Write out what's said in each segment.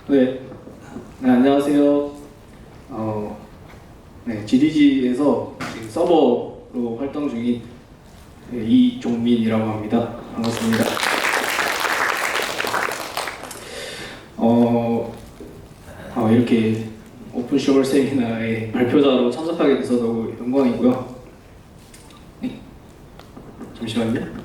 네, 안녕하세요. GDG에서 지금 서버로 활동 중인 이종민이라고 합니다. 반갑습니다. 이렇게 오픈쇼얼 세미나에 발표자로 참석하게 돼서 너무 영광이고요. 네, 잠시만요.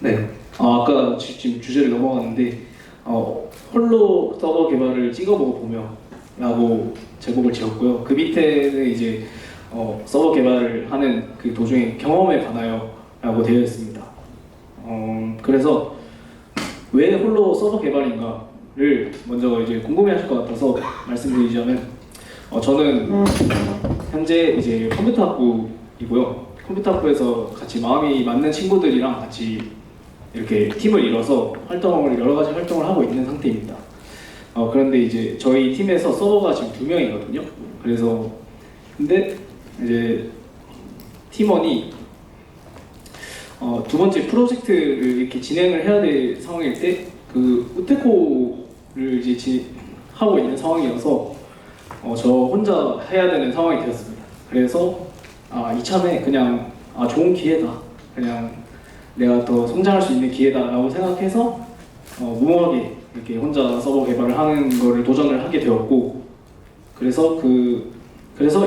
네, 아까 지금 주제를 넘어갔는데 홀로 서버 개발을 찍어보고 보며 라고 제목을 지었고요. 그 밑에는 이제 서버 개발을 하는 그 도중에 경험에 관하여 라고 되어 있습니다. 그래서 왜 홀로 서버 개발인가를 먼저 이제 궁금해하실 것 같아서 말씀드리자면 저는 현재 이제 컴퓨터 학부이고요. 컴퓨터 학부에서 같이 마음이 맞는 친구들이랑 같이 이렇게 팀을 이뤄서 여러 가지 활동을 하고 있는 상태입니다. 그런데 이제 저희 팀에서 서버가 지금 2명이거든요. 그래서 근데 이제 팀원이 두 번째 프로젝트를 이렇게 진행을 해야 될 상황일 때 그 우테코를 이제 하고 있는 상황이어서 저 혼자 해야 되는 상황이 되었습니다. 그래서 이참에 그냥 좋은 기회다. 그냥 내가 더 성장할 수 있는 기회다라고 생각해서 무모하게 이렇게 혼자 서버 개발을 하는 거를 도전을 하게 되었고, 그래서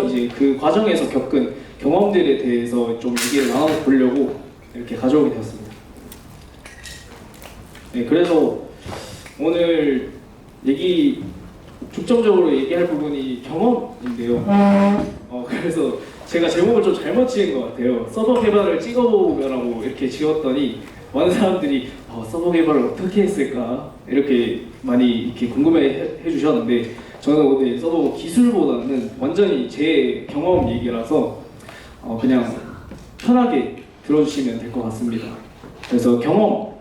이제 그 과정에서 겪은 경험들에 대해서 좀 얘기를 나눠보려고 이렇게 가져오게 되었습니다. 네, 그래서 오늘 중점적으로 얘기할 부분이 경험인데요. 그래서 제가 제목을 좀 잘못 지은 것 같아요. 서버 개발을 찍어보라고 이렇게 지었더니 많은 사람들이 서버 개발을 어떻게 했을까 이렇게 많이 이렇게 궁금해 주셨는데, 저는 오늘 서버 기술보다는 완전히 제 경험 얘기라서 그냥 편하게 들어주시면 될 것 같습니다. 그래서 경험에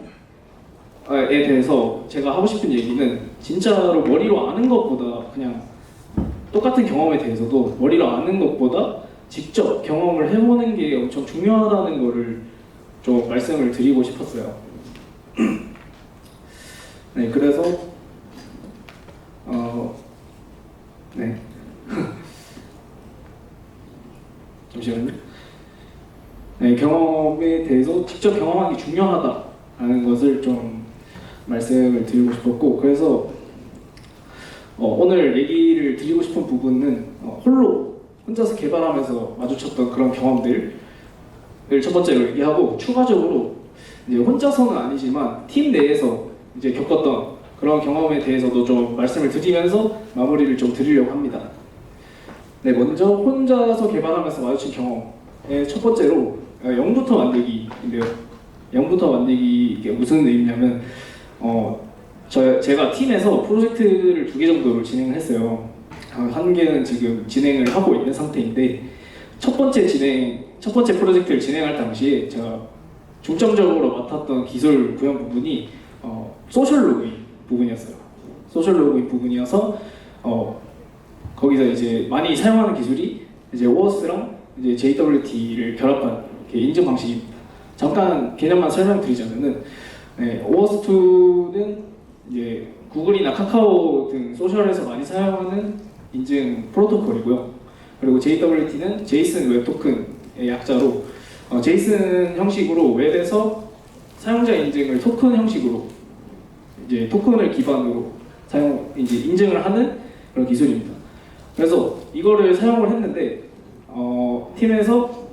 대해서 제가 하고 싶은 얘기는 진짜로 머리로 아는 것보다, 그냥 똑같은 경험에 대해서도 머리로 아는 것보다 직접 경험을 해보는 게 엄청 중요하다는 거를 좀 말씀을 드리고 싶었어요. 네, 그래서 네. 잠시만요. 네, 경험에 대해서 직접 경험하는 게 중요하다라는 것을 좀 말씀을 드리고 싶었고, 그래서 오늘 얘기를 드리고 싶은 부분은 혼자서 개발하면서 마주쳤던 그런 경험들을 첫 번째로 얘기하고, 추가적으로 이제 혼자서는 아니지만 팀 내에서 이제 겪었던 그런 경험에 대해서도 좀 말씀을 드리면서 마무리를 좀 드리려고 합니다. 네, 먼저 혼자서 개발하면서 마주친 경험의 첫 번째로 0부터 만들기인데요. 0부터 만들기 이게 무슨 의미냐면 제가 팀에서 프로젝트를 2개 정도를 진행을 했어요. 한 개는 지금 진행을 하고 있는 상태인데, 첫 번째 프로젝트를 진행할 당시에 제가 중점적으로 맡았던 기술 구현 부분이 소셜 로그인 부분이었어요. 소셜 로그인 부분이어서 거기서 이제 많이 사용하는 기술이 이제 OAuth랑 이제 JWT를 결합한 인증 방식입니다. 잠깐 개념만 설명드리자면은, OAuth2는 이제 구글이나 카카오 등 소셜에서 많이 사용하는 인증 프로토콜이고요. 그리고 JWT는 제이슨 웹 토큰의 약자로 제이슨 형식으로 웹에서 사용자 인증을 토큰 형식으로, 이제 토큰을 기반으로 인증을 하는 그런 기술입니다. 그래서 이거를 사용을 했는데 팀에서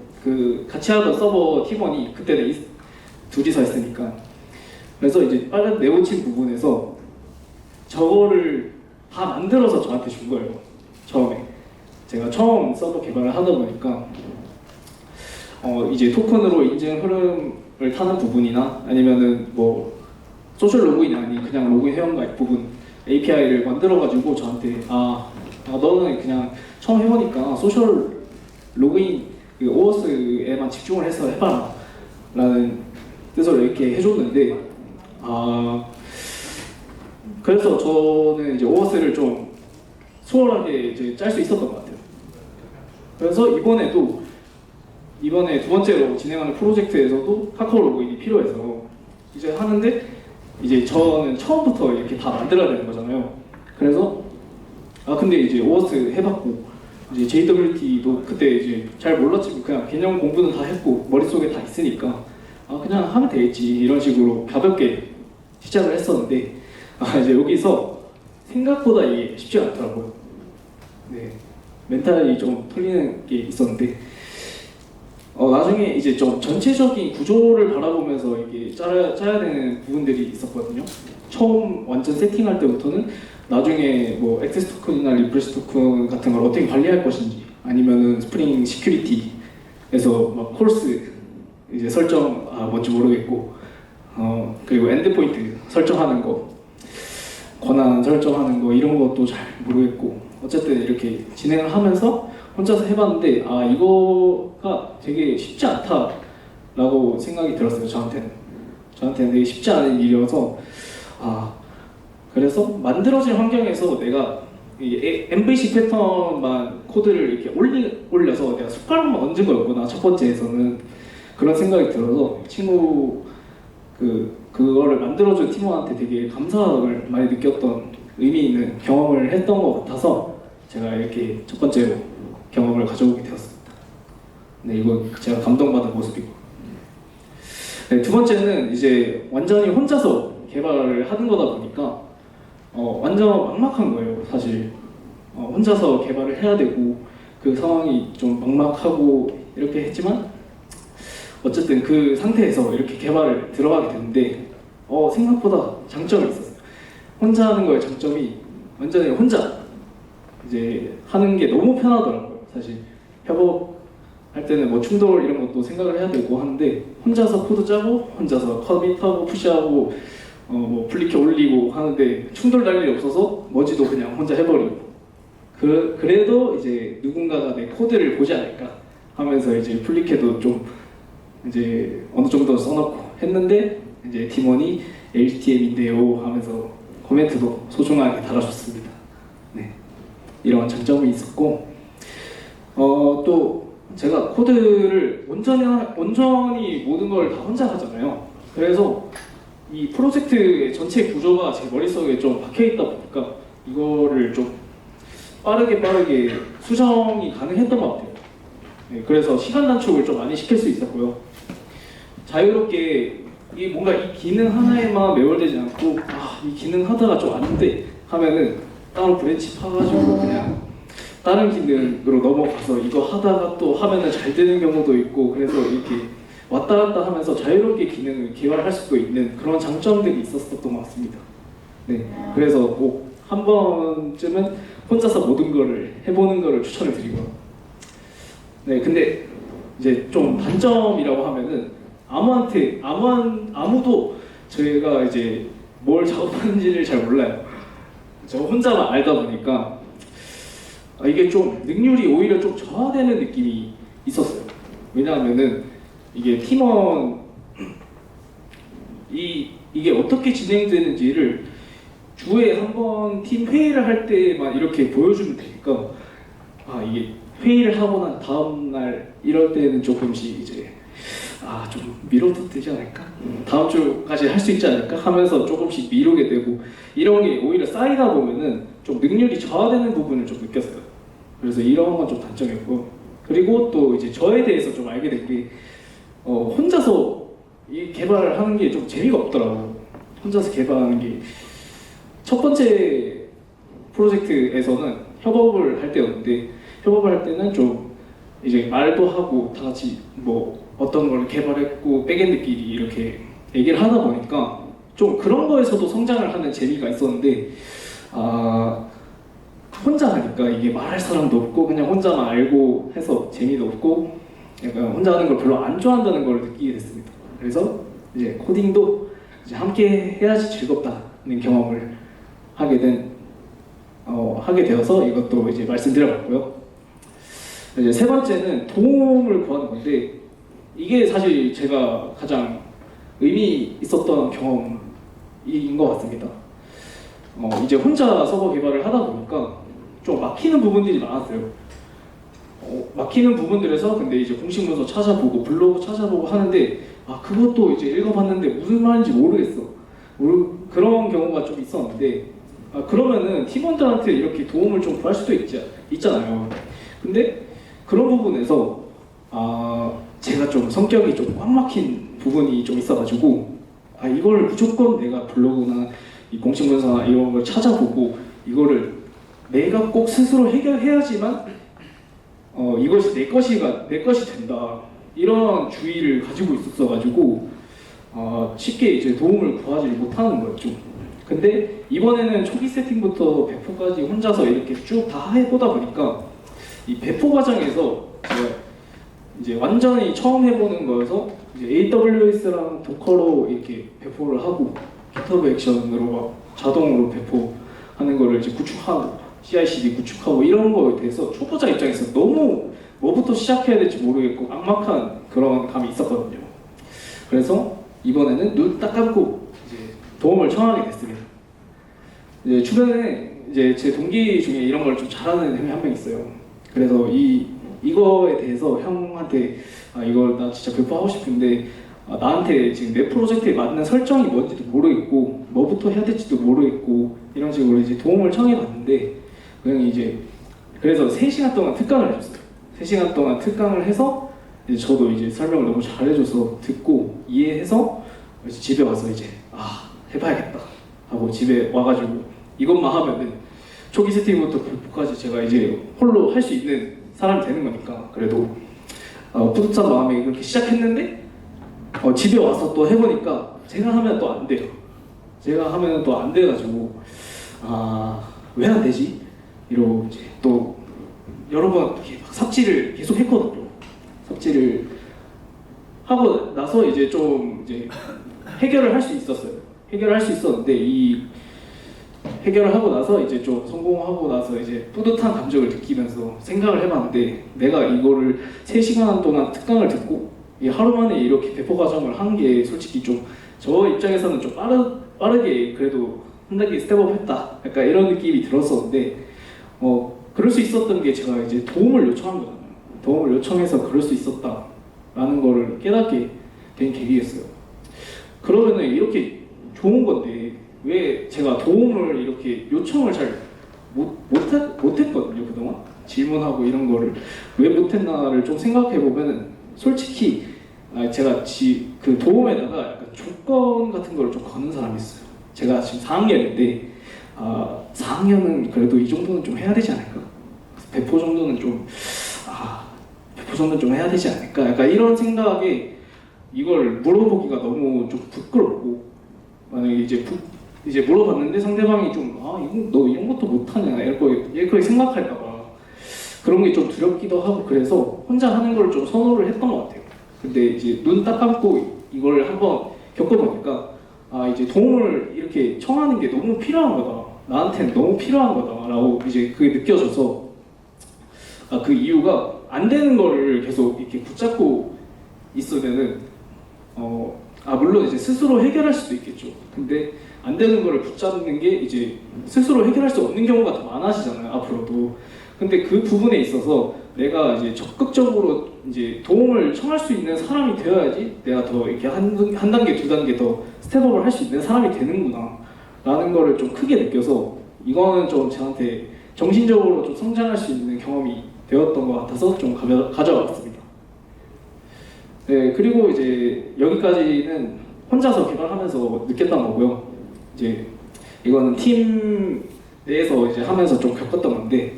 같이 하던 서버 팀원이, 그때는 둘이서 했으니까, 그래서 이제 빨리 내고친 부분에서 저거를 다 만들어서 저한테 준 거예요. 처음에 제가 처음 서버 개발을 하다 보니까 이제 토큰으로 인증 흐름을 타는 부분이나 아니면은 뭐 소셜 로그인이 아닌 그냥 로그인 회원가입 부분 API를 만들어가지고 저한테 너는 그냥 처음 해보니까 소셜 로그인 OAuth에만 집중을 해서 해봐라 라는 뜻으로 이렇게 해줬는데, 그래서 저는 이제 OAuth를 좀 수월하게 이제 짤 수 있었던 것 같아요. 그래서 이번에도 이번에 두 번째로 진행하는 프로젝트에서도 카카오 로그인이 필요해서 이제 하는데 이제 저는 처음부터 이렇게 다 만들어야 되는 거잖아요. 그래서 근데 이제 오워스 해봤고 이제 JWT도 그때 이제 잘 몰랐지만 그냥 개념 공부는 다 했고 머릿속에 다 있으니까 그냥 하면 되겠지 이런 식으로 가볍게 시작을 했었는데 이제 여기서 생각보다 이게 쉽지 않더라고요. 네, 멘탈이 좀 털리는 게 있었는데 나중에 이제 좀 전체적인 구조를 바라보면서 이게 짜야 되는 부분들이 있었거든요. 처음 완전 세팅할 때부터는 나중에 뭐 액세스 토큰이나 리프레시 토큰 같은 걸 어떻게 관리할 것인지 아니면은 스프링 시큐리티에서 막 콜스 이제 설정 뭔지 모르겠고 그리고 엔드포인트 설정하는 거 권한 설정하는 거 이런 것도 잘 모르겠고 어쨌든 이렇게 진행을 하면서 혼자서 해봤는데 이거가 되게 쉽지 않다라고 생각이 들었어요. 저한테는 되게 쉽지 않은 일이어서 그래서 만들어진 환경에서 내가 이 MVC 패턴만 코드를 이렇게 올려서 내가 숟가락만 얹은 거였구나 첫 번째에서는 그런 생각이 들어서 친구 그거를 만들어준 팀원한테 되게 감사함을 많이 느꼈던 의미 있는 경험을 했던 것 같아서 제가 이렇게 첫 번째로 경험을 가져오게 되었습니다. 네, 이거 제가 감동받은 모습이고 네, 두 번째는 이제 완전히 혼자서 개발을 하는 거다 보니까 완전 막막한 거예요, 사실. 혼자서 개발을 해야 되고 그 상황이 좀 막막하고 이렇게 했지만 어쨌든 그 상태에서 이렇게 개발을 들어가게 됐는데 생각보다 장점이 있었어요. 혼자 하는 거의 장점이 완전히 혼자 이제 하는 게 너무 편하더라고요. 사실 협업할 때는 뭐 충돌 이런 것도 생각을 해야 되고 하는데 혼자서 코드 짜고 혼자서 커밋하고 푸시하고 뭐 플리케 올리고 하는데 충돌 날 일이 없어서 뭐지도 그냥 혼자 해버리고 그래도 이제 누군가가 내 코드를 보지 않을까 하면서 이제 플리케도 좀 이제 어느 정도 써놓고 했는데 이제 팀원이 HTML인데요 하면서 코멘트도 소중하게 달아줬습니다. 네, 이런 장점이 있었고 또 제가 코드를 온전히 모든 걸 다 혼자 하잖아요. 그래서 이 프로젝트의 전체 구조가 제 머릿속에 좀 박혀있다 보니까 이거를 좀 빠르게 수정이 가능했던 것 같아요. 네, 그래서 시간 단축을 좀 많이 시킬 수 있었고요. 자유롭게 뭔가 이 기능 하나에만 매몰되지 않고 이 기능 하다가 좀 안 돼 하면은 따로 브랜치 파가지고 그냥 다른 기능으로 넘어가서 이거 하다가 또 하면은 잘 되는 경우도 있고 그래서 이렇게 왔다 갔다 하면서 자유롭게 기능을 개발할 수도 있는 그런 장점들이 있었던 것 같습니다. 네, 그래서 꼭 한 번쯤은 혼자서 모든 거를 해보는 거를 추천을 드리고요. 네, 근데 이제 좀 단점이라고 하면은 아무도 저희가 이제 뭘 작업하는지를 잘 몰라요. 저 혼자만 알다 보니까 이게 좀 능률이 오히려 좀 저하되는 느낌이 있었어요. 왜냐하면은 이게 팀원 이게 어떻게 진행되는지를 주에 한 번 팀 회의를 할 때만 이렇게 보여주면 되니까 이게 회의를 하고 난 다음 날 이럴 때는 조금씩 이제 좀 미뤄도 되지 않을까? 다음 주까지 할 수 있지 않을까? 하면서 조금씩 미루게 되고 이런 게 오히려 쌓이다 보면은 좀 능률이 저하되는 부분을 좀 느꼈어요. 그래서 이런 건 좀 단점이었고 그리고 또 이제 저에 대해서 좀 알게 된 게 혼자서 이 개발을 하는 게 좀 재미가 없더라고요. 혼자서 개발하는 게 첫 번째 프로젝트에서는 협업을 할 때였는데 협업을 할 때는 좀 이제 말도 하고 다 같이 뭐 어떤 걸 개발했고 백엔드끼리 이렇게 얘기를 하다 보니까 좀 그런 거에서도 성장을 하는 재미가 있었는데 혼자 하니까 이게 말할 사람도 없고 그냥 혼자만 알고 해서 재미도 없고 약간 혼자 하는 걸 별로 안 좋아한다는 걸 느끼게 됐습니다. 그래서 이제 코딩도 이제 함께 해야지 즐겁다는 경험을 하게 되어서 이것도 이제 말씀드려봤고요. 이제 세 번째는 도움을 구하는 건데 이게 사실 제가 가장 의미 있었던 경험인 것 같습니다. 이제 혼자 서버 개발을 하다 보니까 좀 막히는 부분들이 많았어요. 막히는 부분들에서 근데 이제 공식 문서 찾아보고 블로그 찾아보고 하는데 그것도 이제 읽어봤는데 무슨 말인지 모르겠어. 그런 경우가 좀 있었는데 그러면은 팀원들한테 이렇게 도움을 좀 구할 수도 있잖아요. 근데 그런 부분에서 제가 좀 성격이 좀 꽉 막힌 부분이 좀 있어가지고 이걸 무조건 내가 블로그나 이 공식 문서나 이런 걸 찾아보고 이거를 내가 꼭 스스로 해결해야지만 이것이 내 것이 된다, 이런 주의를 가지고 있었어가지고 쉽게 이제 도움을 구하지 못하는 거였죠. 근데 이번에는 초기 세팅부터 배포까지 혼자서 이렇게 쭉 다 해보다 보니까 이 배포 과정에서 제가 이제 완전히 처음 해보는 거여서 이제 AWS랑 도커로 이렇게 배포를 하고 GitHub 액션으로 막 자동으로 배포하는 거를 이제 구축하고 CI/CD 구축하고 이런 거에 대해서 초보자 입장에서 너무 뭐부터 시작해야 될지 모르겠고 막막한 그런 감이 있었거든요. 그래서 이번에는 눈 딱 감고 이제 도움을 청하게 됐습니다. 이제 주변에 이제 제 동기 중에 이런 걸 좀 잘하는 형이 한 명 있어요. 그래서 이거에 대해서 형한테 이걸 나 진짜 배포하고 싶은데 나한테 지금 내 프로젝트에 맞는 설정이 뭔지도 모르겠고 뭐부터 해야 될지도 모르겠고 이런 식으로 이제 도움을 청해 봤는데 그 형이 이제 그래서 3시간 동안 특강을 해줬어요. 3시간 동안 특강을 해서 이제 저도 이제 설명을 너무 잘해줘서 듣고 이해해서 이제 집에 와서 이제 해봐야겠다 하고 집에 와가지고 이것만 하면은 초기 세팅부터 배포까지 제가 이제 홀로 할 수 있는 사람이 되는 거니까 그래도 뿌듯한 마음에 그렇게 시작했는데 집에 와서 또 해보니까 제가 하면 또 안 돼요. 제가 하면 또 안 돼가지고 왜 안 되지? 이러고 이제 또 여러 번 이렇게 막 삽질을 계속 했거든요. 삽질을 하고 나서 이제 좀 이제 해결을 할 수 있었어요. 해결을 할 수 있었는데 이 해결을 하고 나서 이제 좀 성공하고 나서 이제 뿌듯한 감정을 느끼면서 생각을 해봤는데 내가 이거를 3시간 동안 특강을 듣고 하루 만에 이렇게 배포 과정을 한 게 솔직히 좀 저 입장에서는 좀 빠르게 그래도 한 단계 스텝업 했다 약간 이런 느낌이 들었었는데 그럴 수 있었던 게 제가 이제 도움을 요청한 거잖아요. 도움을 요청해서 그럴 수 있었다라는 거를 깨닫게 된 계기였어요. 그러면은 이렇게 좋은 건데 왜 제가 도움을 이렇게 요청을 잘 못했거든요. 그동안 질문하고 이런 거를 왜 못했나를 좀 생각해 보면은 솔직히 제가 그 도움에다가 약간 조건 같은 거를 좀 거는 사람이 있어요. 제가 지금 4학년인데 4학년은 그래도 이 정도는 좀 해야 되지 않을까? 배포 정도는 좀 해야 되지 않을까? 약간 이런 생각에 이걸 물어보기가 너무 좀 부끄럽고 만약에 이제 물어봤는데 상대방이 좀 너 이런 것도 못하냐 이렇게 생각할까봐 그런 게 좀 두렵기도 하고 그래서 혼자 하는 걸 좀 선호를 했던 것 같아요. 근데 이제 눈 딱 감고 이걸 한번 겪어보니까 이제 도움을 이렇게 청하는 게 너무 필요한 거다. 나한테는 너무 필요한 거다라고 이제 그게 느껴져서 그 이유가 안 되는 거를 계속 이렇게 붙잡고 있으면은 물론 이제 스스로 해결할 수도 있겠죠. 근데 안 되는 거를 붙잡는 게 이제 스스로 해결할 수 없는 경우가 더 많아지잖아요, 앞으로도. 근데 그 부분에 있어서 내가 이제 적극적으로 이제 도움을 청할 수 있는 사람이 되어야지 내가 더 이렇게 한 단계, 두 단계 더 스텝업을 할 수 있는 사람이 되는구나 라는 거를 좀 크게 느껴서 이거는 좀 저한테 정신적으로 좀 성장할 수 있는 경험이 되었던 것 같아서 좀 가져왔습니다. 네, 그리고 이제 여기까지는 혼자서 개발하면서 느꼈던 거고요. 이제 이거는 팀 내에서 이제 하면서 좀 겪었던 건데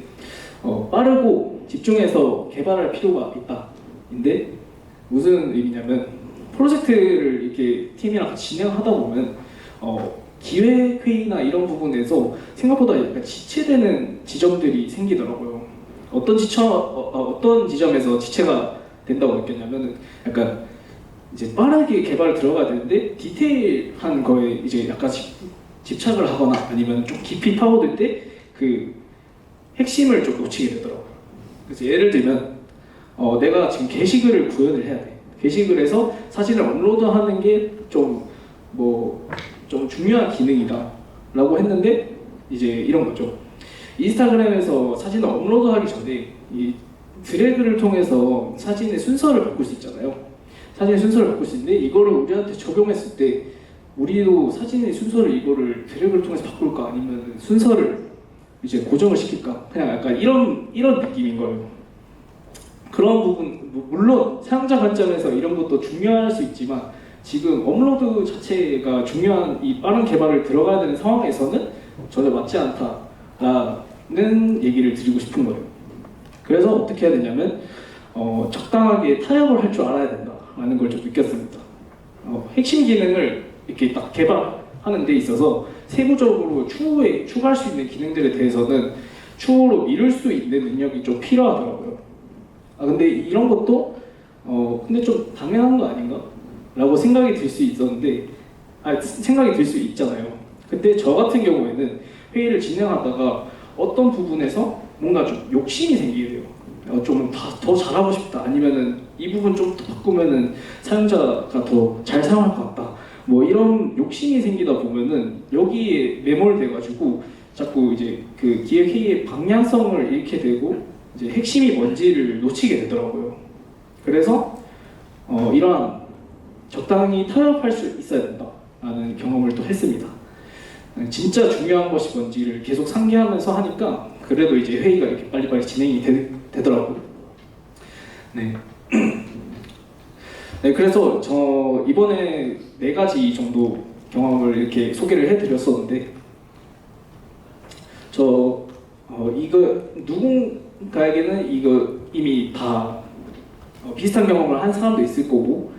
빠르고 집중해서 개발할 필요가 있다인데 무슨 의미냐면 프로젝트를 이렇게 팀이랑 같이 진행하다 보면 기획 회의나 이런 부분에서 생각보다 약간 지체되는 지점들이 생기더라고요. 어떤 지점에서 지체가 된다고 느꼈냐면 약간 이제 빠르게 개발 들어가야 되는데 디테일한 거에 이제 약간 집착을 하거나 아니면 좀 깊이 파고들 때 그 핵심을 좀 놓치게 되더라고요. 그래서 예를 들면 내가 지금 게시글을 구현을 해야 돼. 게시글 해서 사진을 업로드하는 게 좀 중요한 기능이다 라고 했는데 이제 이런 거죠. 인스타그램에서 사진을 업로드하기 전에 드래그를 통해서 사진의 순서를 바꿀 수 있잖아요. 사진의 순서를 바꿀 수 있는데 이거를 우리한테 적용했을 때 우리도 사진의 순서를 이거를 드래그를 통해서 바꿀까 아니면 순서를 이제 고정을 시킬까 그냥 약간 이런 느낌인 거예요. 그런 부분 물론 사용자 관점에서 이런 것도 중요할 수 있지만 지금 업로드 자체가 중요한 이 빠른 개발을 들어가야 되는 상황에서는 전혀 맞지 않다라는 얘기를 드리고 싶은 거예요. 그래서 어떻게 해야 되냐면 적당하게 타협을 할 줄 알아야 된다라는 걸 좀 느꼈습니다. 핵심 기능을 이렇게 딱 개발하는 데 있어서 세부적으로 추후에 추가할 수 있는 기능들에 대해서는 추후로 미룰 수 있는 능력이 좀 필요하더라고요. 근데 이런 것도 근데 좀 당연한 거 아닌가? 라고 생각이 들 수 있었는데 생각이 들 수 있잖아요. 근데 저 같은 경우에는 회의를 진행하다가 어떤 부분에서 뭔가 좀 욕심이 생기게 돼요. 좀 더 잘하고 싶다 아니면은 이 부분 좀 더 바꾸면은 사용자가 더 잘 사용할 것 같다 뭐 이런 욕심이 생기다 보면은 여기에 매몰돼 가지고 자꾸 이제 그 기획회의의 방향성을 잃게 되고 이제 핵심이 뭔지를 놓치게 되더라고요. 그래서 이러한 적당히 타협할 수 있어야 된다라는 경험을 또 했습니다. 진짜 중요한 것이 뭔지를 계속 상기하면서 하니까 그래도 이제 회의가 이렇게 빨리빨리 진행이 되더라고요. 네. 네, 그래서 저 이번에 4가지 정도 경험을 이렇게 소개를 해드렸었는데 이거 누군가에게는 이거 이미 다 비슷한 경험을 한 사람도 있을 거고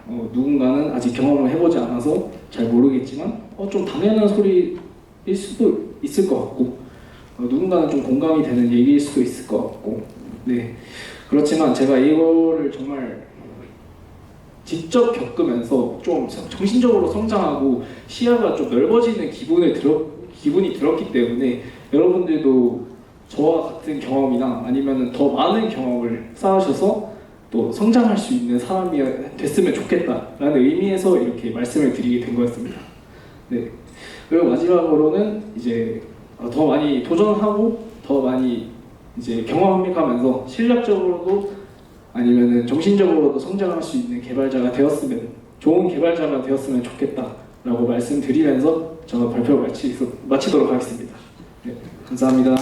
누군가는 아직 경험을 해보지 않아서 잘 모르겠지만 좀 당연한 소리일 수도 있을 것 같고 누군가는 좀 공감이 되는 얘기일 수도 있을 것 같고 네 그렇지만 제가 이거를 정말 직접 겪으면서 좀 정신적으로 성장하고 시야가 좀 넓어지는 기분이 들었기 때문에 여러분들도 저와 같은 경험이나 아니면 더 많은 경험을 쌓으셔서 또 성장할 수 있는 사람이 됐으면 좋겠다라는 의미에서 이렇게 말씀을 드리게 된 거였습니다. 네. 그리고 마지막으로는 이제 더 많이 도전하고 더 많이 이제 경험해가면서 실력적으로도 아니면은 정신적으로도 성장할 수 있는 개발자가 되었으면 좋은 개발자가 되었으면 좋겠다라고 말씀드리면서 저는 발표 마치도록 하겠습니다. 네, 감사합니다.